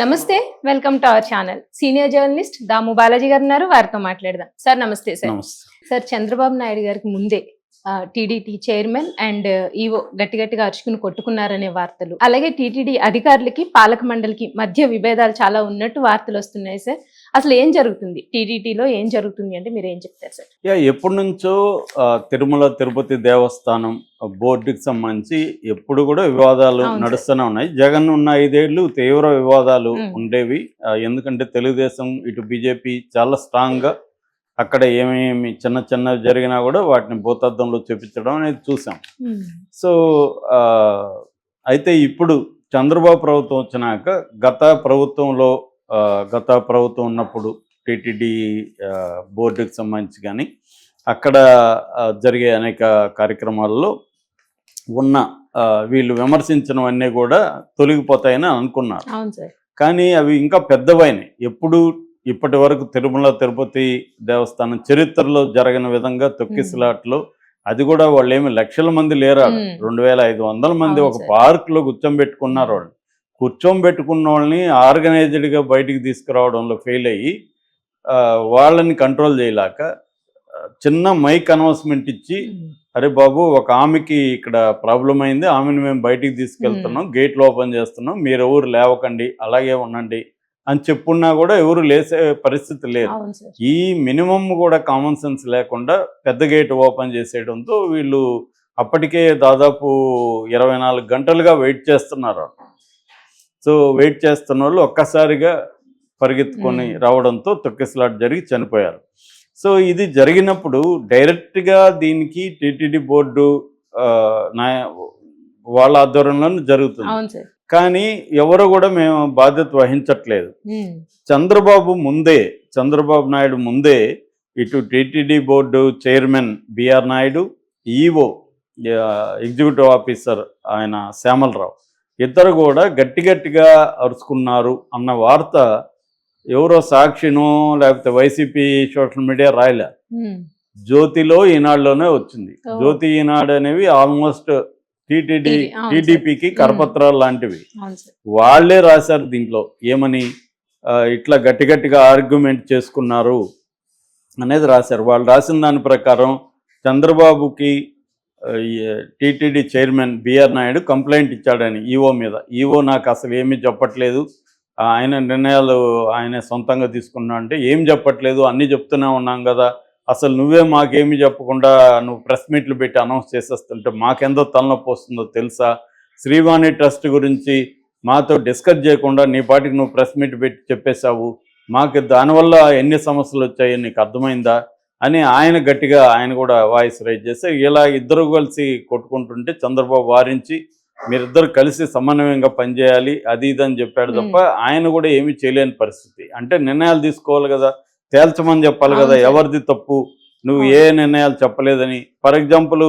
నమస్తే. Welcome to our channel. Senior journalist Damu Balaji గారు ఉన్నారు. వారితో మాట్లాడదాం. సార్ నమస్తే సార్. నమస్తే. సార్ చంద్రబాబు నాయుడు గారికి ముందే టీడీటీ చైర్మన్ అండ్ ఈవో గట్టిగా అరుచుకుని కొట్టుకున్నారనే వార్తలు, అలాగే టీటీడీ అధికారులకి పాలక మండలికి మధ్య విభేదాలు చాలా ఉన్నట్టు వార్తలు వస్తున్నాయి సార్. అసలు ఏం జరుగుతుంది టీటీడీలో, ఏం జరుగుతుంది అంటే మీరు ఏం చెప్తారు సార్? ఎప్పటి నుంచో తిరుమల తిరుపతి దేవస్థానం బోర్డుకి సంబంధించి ఎప్పుడు కూడా వివాదాలు నడుస్తూనే ఉన్నాయి. జగన్ ఉన్న 5 ఏళ్ళు తీవ్ర వివాదాలు ఉండేవి. ఎందుకంటే తెలుగుదేశం ఇటు బీజేపీ చాలా స్ట్రాంగ్గా అక్కడ ఏమేమి చిన్న జరిగినా కూడా వాటిని భూతద్దంలో చూపించడం అనేది చూసాం. సో అయితే ఇప్పుడు చంద్రబాబు ప్రభుత్వం వచ్చినాక గత ప్రభుత్వం ఉన్నప్పుడు టీటీడీ బోర్డుకి సంబంధించి కానీ అక్కడ జరిగే అనేక కార్యక్రమాల్లో ఉన్న వీళ్ళు విమర్శించినవన్నీ కూడా తొలగిపోతాయని అనుకున్నారు. కానీ అవి ఇంకా పెద్దవైనాయి. ఇప్పటి వరకు తిరుమల తిరుపతి దేవస్థానం చరిత్రలో జరగని విధంగా తొక్కిసలాట్లో, అది కూడా వాళ్ళు ఏమి లక్షల మంది లేరు, 2500 మంది ఒక పార్క్లో కూర్చోబెట్టుకున్నారు. వాళ్ళు కూర్చోబెట్టుకున్న వాళ్ళని ఆర్గనైజ్డ్గా బయటికి తీసుకురావడంలో ఫెయిల్ అయ్యి వాళ్ళని కంట్రోల్ చేయలేక చిన్న మైక్ అనౌన్స్మెంట్ ఇచ్చి, అరే బాబు ఒక ఆమెకి ఇక్కడ ప్రాబ్లం అయింది, ఆమెను మేము బయటికి తీసుకెళ్తున్నాం, గేట్లు ఓపెన్ చేస్తున్నాం, మీరు ఎవరు లేవకండి, అలాగే ఉండండి అని చెప్పున్నా కూడా ఎవరు లేసే పరిస్థితి లేదు. ఈ మినిమం కూడా కామన్ సెన్స్ లేకుండా పెద్ద గేట్ ఓపెన్ చేసేయడంతో వీళ్ళు అప్పటికే దాదాపు 24 గంటలుగా వెయిట్ చేస్తున్నారు. సో వెయిట్ చేస్తున్న వాళ్ళు ఒక్కసారిగా పరిగెత్తుకొని రావడంతో తొక్కిసలాట జరిగి చనిపోయారు. సో ఇది జరిగినప్పుడు డైరెక్ట్గా దీనికి టీటీడీ బోర్డు వాళ్ళ ఆధ్వర్యంలో జరుగుతుంది. కానీ ఎవరు కూడా మేము బాధ్యత వహించట్లేదు. చంద్రబాబు నాయుడు ముందే ఇటు TTD board chairman BR Naidu, EO executive officer ఆయన శ్యామలరావు, ఇద్దరు కూడా గట్టిగా అరుచుకున్నారు అన్న వార్త ఎవరో సాక్షినో లేకపోతే వైసీపీ సోషల్ మీడియా రాయలే. జ్యోతిలో, ఈనాడులోనే వచ్చింది. జ్యోతి, ఈనాడు అనేవి ఆల్మోస్ట్ టీడీపీకి కరపత్రాలు లాంటివి. వాళ్లే రాశారు దీంట్లో ఏమని, ఇట్లా గట్టిగా ఆర్గ్యుమెంట్ చేసుకున్నారు అనేది రాశారు. వాళ్ళు రాసిన దాని ప్రకారం చంద్రబాబుకి TTD chairman BR Naidu complaint ఇచ్చాడని ఈవో మీద. ఈవో నాకు అసలు ఏమీ చెప్పట్లేదు, ఆయన నిర్ణయాలు ఆయనే సొంతంగా తీసుకున్నా అంటే, ఏం చెప్పట్లేదు అన్నీ చెప్తూనే ఉన్నాం కదా, అసలు నువ్వే మాకేమి చెప్పకుండా నువ్వు ప్రెస్ మీట్లు పెట్టి అనౌన్స్ చేసేస్తుంటే మాకెంతో తలనొప్పి వస్తుందో తెలుసా, శ్రీవాణి ట్రస్ట్ గురించి మాతో డిస్కస్ చేయకుండా నీ పాటికి నువ్వు ప్రెస్ మీట్ పెట్టి చెప్పేశావు, మాకు దానివల్ల ఎన్ని సమస్యలు వచ్చాయో నీకు అర్థమైందా అని ఆయన కూడా వాయిస్ రైజ్ చేస్తే, ఇలా ఇద్దరు కలిసి కొట్టుకుంటుంటే చంద్రబాబు వారించి మీరిద్దరు కలిసి సమన్వయంగా పనిచేయాలి అది ఇదని చెప్పాడు తప్ప ఆయన కూడా ఏమీ చేయలేని పరిస్థితి. అంటే నిర్ణయాలు తీసుకోవాలి కదా, తేల్చమని చెప్పాలి కదా, ఎవరిది తప్పు, నువ్వు ఏ నిర్ణయాలు చెప్పలేదని. ఫర్ ఎగ్జాంపుల్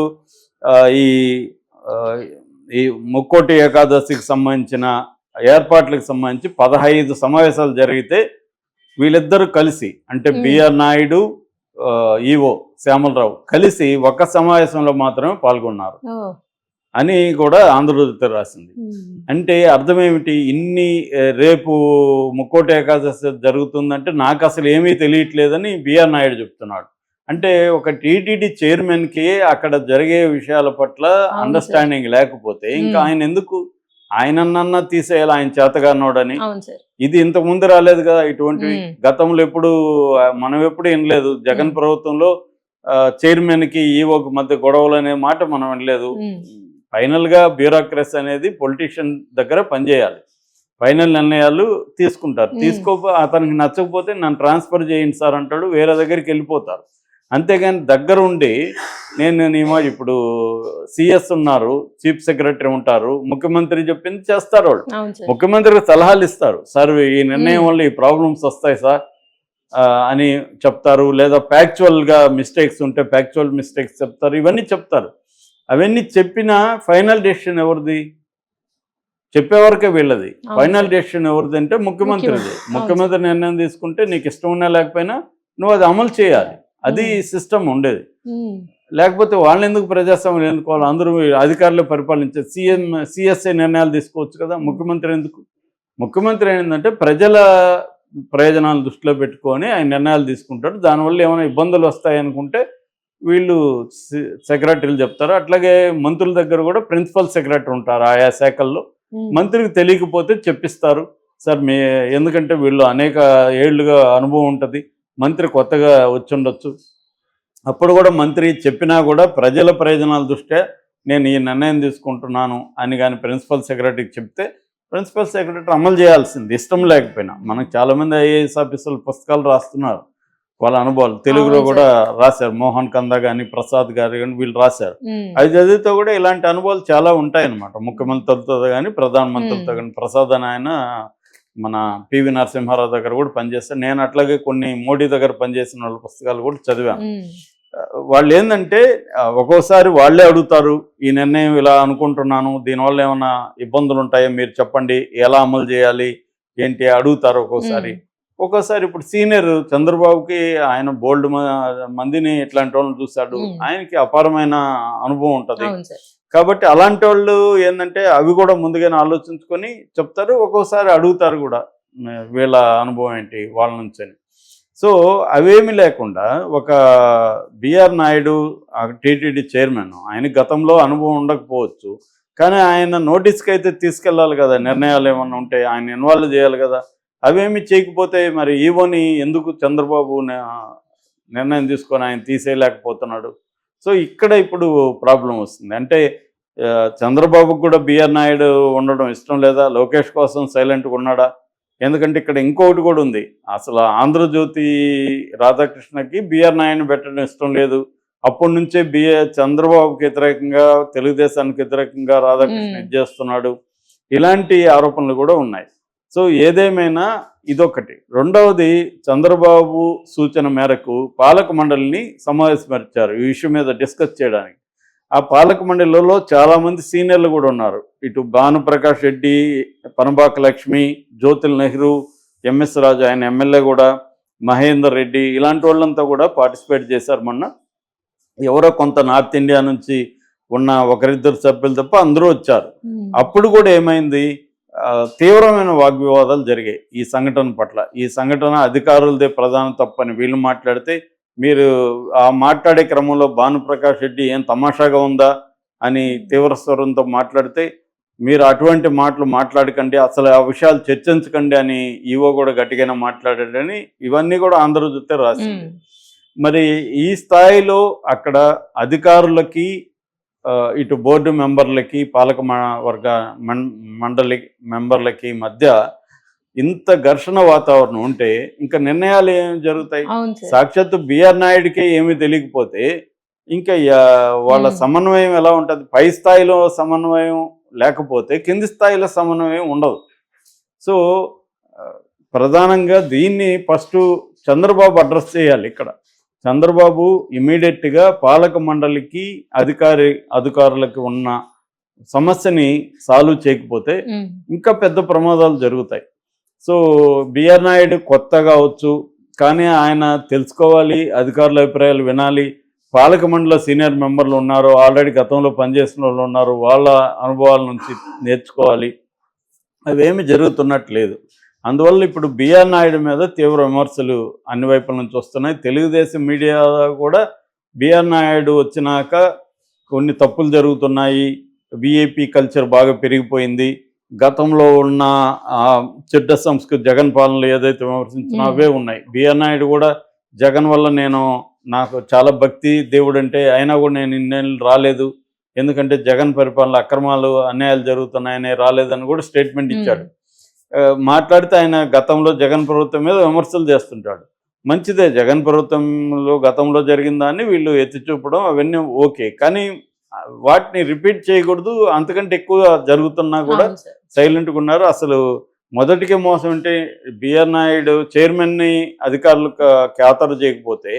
ఈ ముక్కోటి ఏకాదశికి సంబంధించిన ఏర్పాట్లకు సంబంధించి 15 సమావేశాలు జరిగితే వీళ్ళిద్దరూ కలిసి, అంటే బిఆర్ నాయుడు, ఈవో శ్యామలరావు కలిసి ఒక్క సమావేశంలో మాత్రమే పాల్గొన్నారు అని కూడా ఆంధ్రజ్యోతి రాసింది. అంటే అర్థం ఏమిటి, రేపు ముక్కోటి ఏకాదశి జరుగుతుందంటే నాకు అసలు ఏమీ తెలియట్లేదని బిఆర్ నాయుడు చెప్తున్నాడు. అంటే ఒక టీటీడీ చైర్మన్కి అక్కడ జరిగే విషయాల పట్ల అండర్స్టాండింగ్ లేకపోతే ఇంకా ఆయన ఎందుకు, ఆయనన్నా తీసేయాలి, ఆయన చేతగానోడని. ఇది ఇంతకు ముందు రాలేదు కదా ఇటువంటివి, గతంలో మనం ఎప్పుడు వినలేదు. జగన్ ప్రభుత్వంలో చైర్మన్కి ఈవోకి మధ్య గొడవలు అనే మాట మనం వినలేదు. ఫైనల్గా బ్యూరోక్రసీ అనేది పొలిటీషియన్ దగ్గర పనిచేయాలి, ఫైనల్ నిర్ణయాలు తీసుకుంటారు. అతనికి నచ్చకపోతే నన్ను ట్రాన్స్ఫర్ చేయండి సార్ అంటాడు, వేరే దగ్గరికి వెళ్ళిపోతారు. అంతేగాని దగ్గర ఉండి ఇప్పుడు సిఎస్ ఉన్నారు, చీఫ్ సెక్రటరీ ఉంటారు, ముఖ్యమంత్రి చెప్పింది చేస్తారు. వాళ్ళు ముఖ్యమంత్రికి సలహాలు ఇస్తారు, సార్ ఈ నిర్ణయం వల్ల ఈ ప్రాబ్లమ్స్ వస్తాయి సార్ అని చెప్తారు. లేదా ఫ్యాక్చువల్గా మిస్టేక్స్ ఉంటే ఫ్యాక్చువల్ మిస్టేక్స్ చెప్తారు, ఇవన్నీ చెప్తారు. అవన్నీ చెప్పిన ఫైనల్ డెసిషన్ ఎవరిది, చెప్పేవరకే వీళ్ళది. ఫైనల్ డెసిషన్ ఎవరిది అంటే ముఖ్యమంత్రిది. ముఖ్యమంత్రి నిర్ణయం తీసుకుంటే నీకు ఇష్టం ఉన్నా లేకపోయినా నువ్వు అది అమలు చేయాలి, అది సిస్టమ్ ఉండేది. లేకపోతే వాళ్ళని ఎందుకు ప్రజాస్వామ్యం ఎన్నుకోవాలి, అందరూ అధికారులు పరిపాలించే సిఎస్ఐ నిర్ణయాలు తీసుకోవచ్చు కదా, ముఖ్యమంత్రి ఎందుకు? ముఖ్యమంత్రి ఏంటంటే ప్రజల ప్రయోజనాలు దృష్టిలో పెట్టుకొని ఆయన నిర్ణయాలు తీసుకుంటాడు. దానివల్ల ఏమైనా ఇబ్బందులు వస్తాయనుకుంటే వీళ్ళు సెక్రటరీలు చెప్తారు. అట్లాగే మంత్రుల దగ్గర కూడా ప్రిన్సిపల్ సెక్రటరీ ఉంటారు ఆయా శాఖల్లో. మంత్రికి తెలియకపోతే చెప్పిస్తారు సార్ ఎందుకంటే వీళ్ళు అనేక ఏళ్లుగా అనుభవం ఉంటుంది, మంత్రి కొత్తగా వచ్చి ఉండొచ్చు. అప్పుడు కూడా మంత్రి చెప్పినా కూడా ప్రజల ప్రయోజనాల దృష్ట్యా నేను ఈ నిర్ణయం తీసుకుంటున్నాను అని కానీ ప్రిన్సిపల్ సెక్రటరీకి చెప్తే ప్రిన్సిపల్ సెక్రటరీ అమలు చేయాల్సింది, ఇష్టం లేకపోయినా. మనకు చాలామంది ఐఏఎస్ ఆఫీసర్లు పుస్తకాలు రాస్తున్నారు వాళ్ళ అనుభవాలు, తెలుగులో కూడా రాశారు. మోహన్ కందా కానీ ప్రసాద్ గారు కానీ వీళ్ళు రాశారు. అది చదివితే కూడా ఇలాంటి అనుభవాలు చాలా ఉంటాయన్నమాట. ముఖ్యమంత్రులతో కానీ ప్రధానమంత్రులతో కానీ. ప్రసాద్ అని ఆయన మన పివి నరసింహారావు దగ్గర కూడా పనిచేస్తారు. నేను అట్లాగే కొన్ని మోడీ దగ్గర పనిచేసిన వాళ్ళ పుస్తకాలు కూడా చదివాను. వాళ్ళు ఏంటంటే ఒక్కోసారి వాళ్ళే అడుగుతారు, ఈ నిర్ణయం ఇలా అనుకుంటున్నాను, దీనివల్ల ఏమైనా ఇబ్బందులు ఉంటాయో మీరు చెప్పండి, ఎలా అమలు చేయాలి ఏంటి అడుగుతారు ఒక్కోసారి. ఒక్కోసారి ఇప్పుడు సీనియర్ చంద్రబాబుకి ఆయన బోల్డ్ మందిని ఇట్లాంటి వాళ్ళని చూశాడు, ఆయనకి అపారమైన అనుభవం ఉంటుంది కాబట్టి అలాంటి వాళ్ళు ఏంటంటే అవి కూడా ముందుగానే ఆలోచించుకొని చెప్తారు. ఒక్కోసారి అడుగుతారు కూడా వీళ్ళ అనుభవం ఏంటి వాళ్ళ నుంచి. సో అవేమి లేకుండా ఒక బిఆర్ నాయుడు టీటీడీ చైర్మన్, ఆయన గతంలో అనుభవం ఉండకపోవచ్చు కానీ ఆయన నోటీస్కి అయితే తీసుకెళ్ళాలి కదా, నిర్ణయాలు ఏమన్నా ఉంటే ఆయన ఇన్వాల్వ్ చేయాలి కదా. అవేమి చేయకపోతే మరి ఈవోని ఎందుకు చంద్రబాబు నిర్ణయం తీసుకొని ఆయన తీసేయలేకపోతున్నాడు? సో ఇక్కడ ఇప్పుడు ప్రాబ్లం వస్తుంది. అంటే చంద్రబాబుకు కూడా బిఆర్ నాయుడు ఉండడం ఇష్టం లేదా, లోకేష్ కోసం సైలెంట్గా ఉన్నాడా? ఎందుకంటే ఇక్కడ ఇంకొకటి కూడా ఉంది, అసలు ఆంధ్రజ్యోతి రాధాకృష్ణకి బిఆర్ నాయుడిని పెట్టడం ఇష్టం లేదు. అప్పటి నుంచే చంద్రబాబుకి వ్యతిరేకంగా తెలుగుదేశానికి వ్యతిరేకంగా రాధాకృష్ణ చేస్తున్నాడు, ఇలాంటి ఆరోపణలు కూడా ఉన్నాయి. సో ఏదేమైనా ఇదొకటి. రెండవది, చంద్రబాబు సూచన మేరకు పాలక మండలిని సమావేశపరిచారు ఈ విషయం మీద డిస్కస్ చేయడానికి. ఆ పాలక మండలిలో చాలామంది సీనియర్లు కూడా ఉన్నారు. ఇటు భానుప్రకాష్ రెడ్డి, పనబాక లక్ష్మి, జ్యోతిల్ నెహ్రూ, ఎంఎస్ రాజు ఆయన ఎమ్మెల్యే కూడా, మహేందర్ రెడ్డి, ఇలాంటి వాళ్ళంతా కూడా పార్టిసిపేట్ చేశారు మొన్న. ఎవరో కొంత నార్త్ ఇండియా నుంచి ఉన్న ఒకరిద్దరు సభ్యులు తప్ప అందరూ వచ్చారు. అప్పుడు కూడా ఏమైంది, తీవ్రమైన వాగ్వివాదాలు జరిగాయి ఈ సంఘటన పట్ల. ఈ సంఘటన అధికారులదే ప్రధాన తప్పని వీళ్ళు మాట్లాడితే, మీరు ఆ మాట్లాడే క్రమంలో భానుప్రకాష్ రెడ్డి ఏం తమాషాగా ఉందా అని తీవ్ర స్వరంతో మాట్లాడితే, మీరు అటువంటి మాటలు మాట్లాడకండి, అసలు ఆ విషయాలు చర్చించకండి అని ఈవో కూడా గట్టిగానే మాట్లాడాడని ఇవన్నీ కూడా ఆంధ్రజ్యోతి రాసింది. మరి ఈ స్థాయిలో అక్కడ అధికారులకి ఇటు బోర్డు మెంబర్లకి పాలక వర్గ మండలి మెంబర్లకి మధ్య ఇంత ఘర్షణ వాతావరణం ఉంటే ఇంకా నిర్ణయాలు ఏమి జరుగుతాయి? సాక్షాత్తు బిఆర్ నాయుడికే ఏమీ తెలియకపోతే ఇంకా వాళ్ళ సమన్వయం ఎలా ఉంటుంది? పై స్థాయిలో సమన్వయం లేకపోతే కింది స్థాయిలో సమన్వయం ఉండదు. సో ప్రధానంగా దీన్ని ఫస్ట్ చంద్రబాబు అడ్రస్ చేయాలి. ఇక్కడ చంద్రబాబు ఇమీడియట్గా పాలక మండలికి అధికారులకి ఉన్న సమస్యని సాల్వ్ చేయకపోతే ఇంకా పెద్ద ప్రమాదాలు జరుగుతాయి. సో బిఆర్ నాయుడు కొత్త కావచ్చు కానీ ఆయన తెలుసుకోవాలి, అధికారుల అభిప్రాయాలు వినాలి. పాలక మండలి సీనియర్ మెంబర్లు ఉన్నారు, ఆల్రెడీ గతంలో పనిచేసిన వాళ్ళు ఉన్నారు, వాళ్ళ అనుభవాల నుంచి నేర్చుకోవాలి. అవేమి జరుగుతున్నట్లేదు. అందువల్ల ఇప్పుడు బిఆర్ నాయుడు మీద తీవ్ర విమర్శలు అన్ని వైపుల నుంచి వస్తున్నాయి. తెలుగుదేశం మీడియా కూడా బిఆర్ నాయుడు వచ్చినాక కొన్ని తప్పులు జరుగుతున్నాయి, విఐపి కల్చర్ బాగా పెరిగిపోయింది, గతంలో ఉన్న చెడ్డ సంస్కృతి జగన్ పాలనలు ఏదైతే విమర్శించినా అవే ఉన్నాయి. బిఆర్ నాయుడు కూడా జగన్ వల్ల నాకు చాలా భక్తి దేవుడు అంటే, అయినా కూడా నేను ఇన్నేళ్ళు రాలేదు, ఎందుకంటే జగన్ పరిపాలన అక్రమాలు అన్యాయాలు జరుగుతున్నాయని రాలేదని కూడా స్టేట్మెంట్ ఇచ్చాడు. మాట్లాడితే ఆయన గతంలో జగన్ ప్రభుత్వం మీద విమర్శలు చేస్తుంటాడు. మంచిదే, జగన్ ప్రభుత్వంలో గతంలో జరిగిన దాన్ని వీళ్ళు ఎత్తి చూపడం అవన్నీ ఓకే, కానీ వాటిని రిపీట్ చేయకూడదు. అంతకంటే ఎక్కువ జరుగుతున్నా కూడా సైలెంట్గా ఉన్నారు. అసలు మొదటికే మోసం అంటే బిఆర్ నాయుడు చైర్మన్ని అధికారులకు ఖాతరు చేయకపోతే